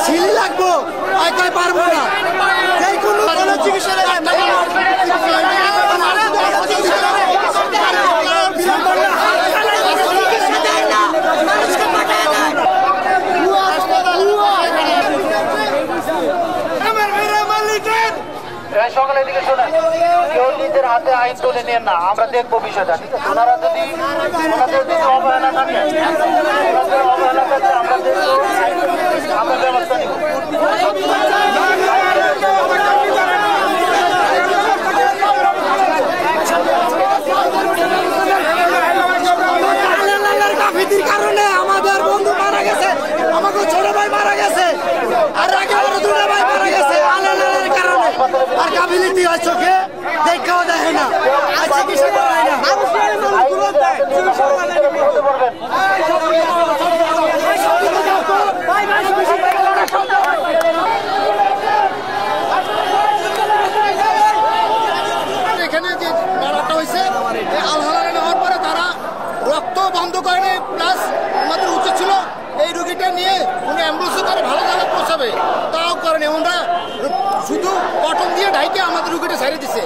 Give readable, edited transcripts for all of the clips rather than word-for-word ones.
ছিলি লাগবো আইকাই পারবো না যে কোনো চিকিৎসা সকালের দিকে শোনেন কেউ নিজের হাতে আইন তুলে নেন না আমরা দেখবো বিষয়টা ঠিক আছে ওনারা যদি ওনাদের যদি অবহেলা থাকে অবহেলা থাকে আমরা ব্যবস্থা নিব কারণে আমাদের বন্ধু মারা গেছে আমাকে ছোট ভাই মারা গেছে আর আগে আরো দুটো ভাই মারা গেছে আলালের কারণে আর কাবিলিতি হয় চোখে দেখাও দেখে না আর চিকিৎসা করায় না এখানে যে মারাটা হয়েছে আলহালালে নেওয়ার পরে তারা রক্ত বন্ধ করেনি প্লাস আমাদের উচিত ছিল এই রুগীটা নিয়ে উনি অ্যাম্বুলেন্সে করে ভালো জায়গায় পৌঁছাবে তাও করেনি ওনারা শুধু কটন দিয়ে ঢাইকে আমাদের রুগীটা ছেড়ে দিছে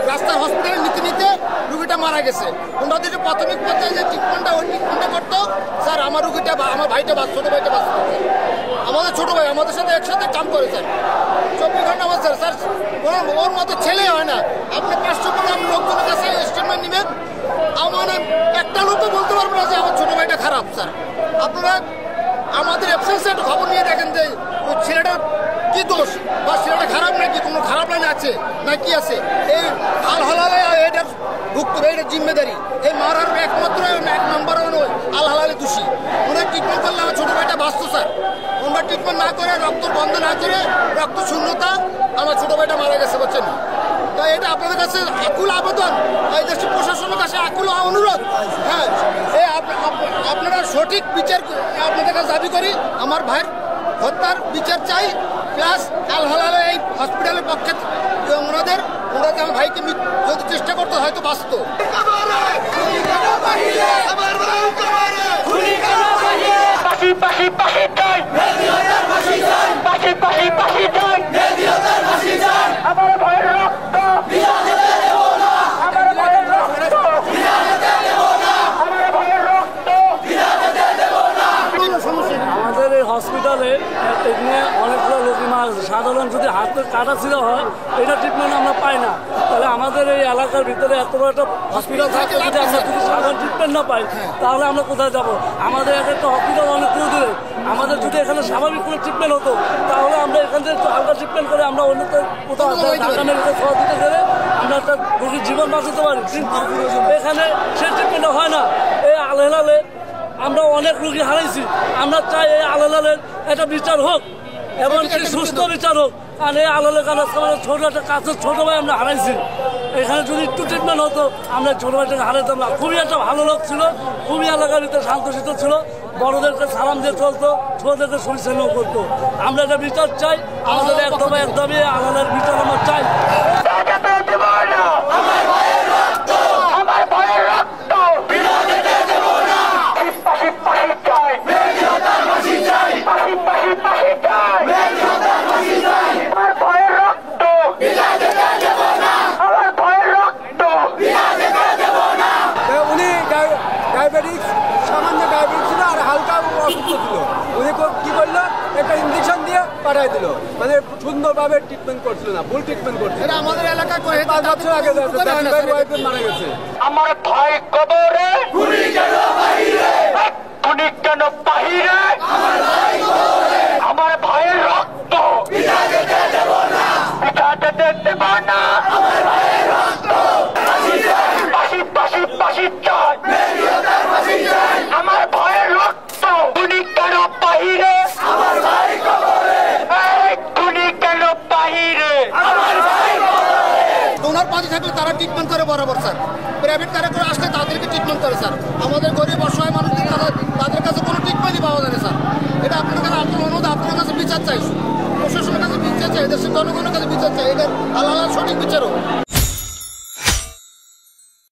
রাস্তার হসপিটালে নিতে নিতে রুগীটা মারা গেছে ওনাদের যে প্রাথমিক পর্যায়ে যে ট্রিটমেন্টটা ওই ট্রিটমেন্টটা করতো স্যার আমার রুগীটা আমার ভাইটা ছোটো ভাইটা বাঁচত আমাদের ছোটো ভাই আমাদের সাথে একসাথে কাম করে স্যার 24 ঘন্টা আমার স্যার ওর মতো ছেলে হয় না আপনি 500 টাকা লোকজনের কাছে স্টেটমেন্ট নেবেন আমার একটা লোকও বলতে পারবো না যে আমার ছোটো ভাইটা খারাপ স্যার আপনারা আমাদের অ্যাবসেন্সে একটা খবর নিয়ে দেখেন যে ওই ছেলেটার কি দোষ বা ছেলেটা খারাপ নাকি কোনো খারাপ লাইন আছে না কি আছে এই আল হালালে এটার ভুক্ত এটার জিম্মেদারি এই মারার একমাত্র এক নম্বর আল হালালে দোষী ওনার ট্রিটমেন্ট করলে আমার ছোটো ভাইটা বাঁচত স্যার ওনার ট্রিটমেন্ট না করে রক্ত বন্ধ না করে রক্ত শূন্যতা আমার ছোটো ভাইটা মারা গেছে বলছেন তো এটা আপনাদের কাছে আকুল আবেদন এই দেশের প্রশাসনের কাছে আকুল অনুরোধ হ্যাঁ এই আপনারা সঠিক বিচার আপনাদের কাছে দাবি করি আমার ভাইয়ের হত্যার বিচার চাই প্লাস আল হালালে এই হসপিটালের পক্ষে ওনারা আমার ভাইকে যদি চেষ্টা করতো হয়তো বাঁচত আমাদের এই হসপিটালে অনেকগুলো রোগী মারা গেছে সাধারণ যদি হাতের কাটা ছিল হয় এটা ট্রিটমেন্ট আমরা পাই না তাহলে আমাদের এই এলাকার ভিতরে এত বড় একটা হসপিটাল থাকে যদি আমরা যদি সাধারণ ট্রিটমেন্ট না পাই তাহলে আমরা কোথায় যাব আমাদের একটা হসপিটাল অনেক দূরে আমাদের যদি এখানে স্বাভাবিক কোনো ট্রিটমেন্ট হতো তাহলে আমরা এখান থেকে হালকা ট্রিটমেন্ট করে আমরা অন্যত্র কোথাও ঢাকা মেডিকেল সহযোগিতা করে আমরা একটা রোগীর জীবন বাঁচাতে পারি কিন্তু এখানে সেই ট্রিটমেন্টটা হয় না এই আলহালে আমরা অনেক রোগী হারাইছি আমরা চাই এই আলালের একটা বিচার হোক এবং সুস্থ বিচার হোক আর এই আলালের কারণে ছোট একটা কাছের ছোটো ভাই আমরা হারাইছি এখানে যদি একটু ট্রিটমেন্ট হতো আমরা ছোটো ভাইটাকে হারাইতাম না খুবই একটা ভালো লোক ছিল খুবই এলাকার ভিতরে শান্তশিত ছিল বড়দেরকে সালাম দিয়ে চলতো ছোটদেরকে পরিচালনা করতো আমরা এটা বিচার চাই আমাদের একদমই আলালের বিচার আমরা চাই ডায়াবেটিস সামান্য ডায়াবেটিস ছিল আর হালকা অসুস্থ ছিল উনি কি করলো একটা ইঞ্জেকশন দিয়ে পাঠাই দিল মানে সুন্দরভাবে ট্রিটমেন্ট করছিল না ভুল ট্রিটমেন্ট করছিল আমাদের এলাকায় 5 বছর আগে মারা গেছে আমার ভাই কবরে খুনি কেন বাহিরে খুনি কেন বাহিরে আমার ভাই কবরে আমার ভাইয়ের রক্ত পিতা যেতে দেব না পিতা যেতে দেব না আমার ভাইয়ের রক্ত পাশি চাই আমার ভাইয়ের রক্ত খুনি কেন বাহিরে আমার ভাই কবরে খুনি কেন বাহিরে আমার ভাই কবরে ওনার পাশে থাকলে তারা ট্রিটমেন্ট করে বরাবর স্যার প্রাইভেট কারে করে আসলে তাদেরকে ট্রিটমেন্ট করে স্যার আমাদের গরিব অসহায় মানুষ তাদের কাছে কোনো ট্রিটমেন্টই পাওয়া যায় না স্যার এটা আপনার কাছে অনুরোধ আপনার কাছে বিচার চাই প্রশাসনের কাছে বিচার চাই দেশের জনগণের কাছে বিচার চাই এটা আল্লাহ সঠিক বিচারও